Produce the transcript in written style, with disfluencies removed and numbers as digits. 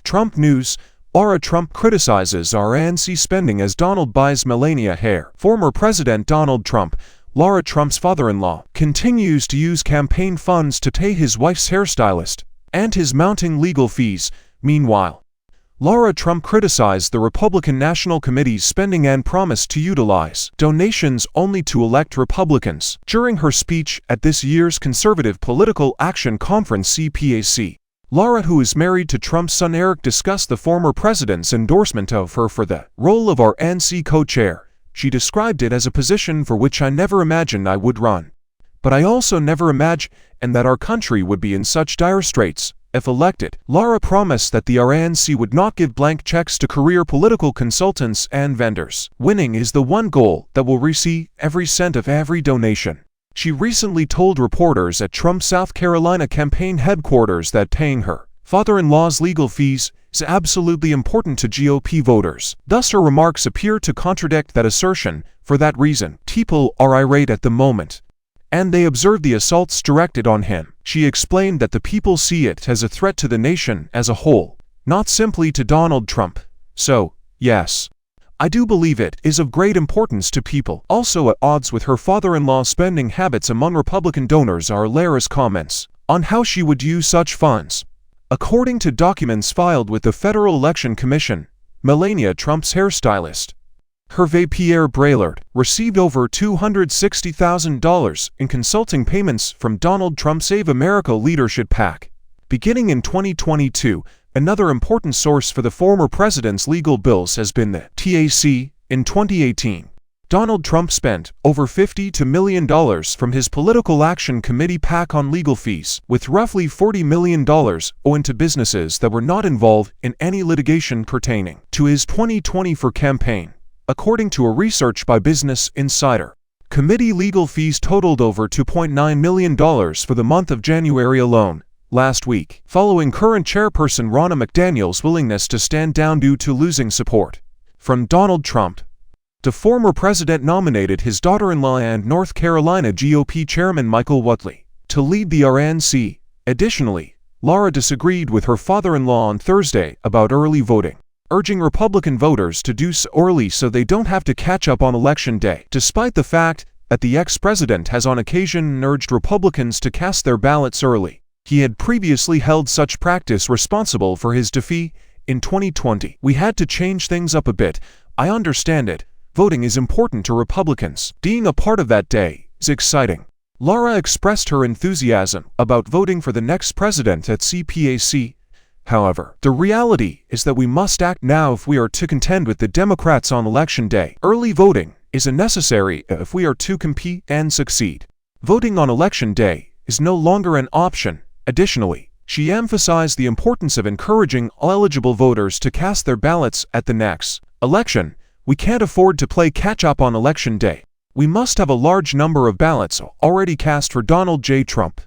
Trump news. Lara Trump criticizes RNC spending as Donald buys Melania hair. Former President Donald Trump, Lara Trump's father-in-law, continues to use campaign funds to pay his wife's hairstylist and his mounting legal fees. Meanwhile, Lara Trump criticized the Republican National Committee's spending and promised to utilize donations only to elect Republicans during her speech at this year's Conservative Political Action Conference (CPAC). Lara, who is married to Trump's son Eric, discussed the former president's endorsement of her for the role of RNC co-chair. She described it as a position for which I never imagined I would run. But I also never imagined that our country would be in such dire straits if elected. Lara promised that the RNC would not give blank checks to career political consultants and vendors. Winning is the one goal that will receive every cent of every donation. She recently told reporters at Trump's South Carolina campaign headquarters that paying her father-in-law's legal fees is absolutely important to GOP voters. Thus, her remarks appear to contradict that assertion. For that reason, people are irate at the moment, and they observe the assaults directed on him. She explained that the people see it as a threat to the nation as a whole, not simply to Donald Trump. So, yes, I do believe it is of great importance to people. Also at odds with her father-in-law's spending habits among Republican donors are Lara's comments on how she would use such funds. According to documents filed with the Federal Election Commission, Melania Trump's hairstylist, Hervé Pierre Braillard, received over $260,000 in consulting payments from Donald Trump's Save America leadership PAC. Beginning in 2022, another important source for the former president's legal bills has been the TAC. In 2018, Donald Trump spent over $50 million from his Political Action Committee PAC on legal fees, with roughly $40 million owing to businesses that were not involved in any litigation pertaining to his 2024 campaign. According to a research by Business Insider, committee legal fees totaled over $2.9 million for the month of January alone. Last week, following current chairperson Ronna McDaniel's willingness to stand down due to losing support from Donald Trump, the former president nominated his daughter-in-law and North Carolina GOP chairman Michael Whatley to lead the RNC. Additionally, Lara disagreed with her father-in-law on Thursday about early voting, urging Republican voters to do so early so they don't have to catch up on Election Day, despite the fact that the ex-president has on occasion urged Republicans to cast their ballots early. He had previously held such practice responsible for his defeat in 2020. "We had to change things up a bit. I understand it. Voting is important to Republicans. Being a part of that day is exciting." Lara expressed her enthusiasm about voting for the next president at CPAC. However, the reality is that we must act now if we are to contend with the Democrats on Election Day. Early voting is necessary if we are to compete and succeed. Voting on Election Day is no longer an option. Additionally, she emphasized the importance of encouraging all eligible voters to cast their ballots at the next election. "We can't afford to play catch-up on Election Day. We must have a large number of ballots already cast for Donald J. Trump."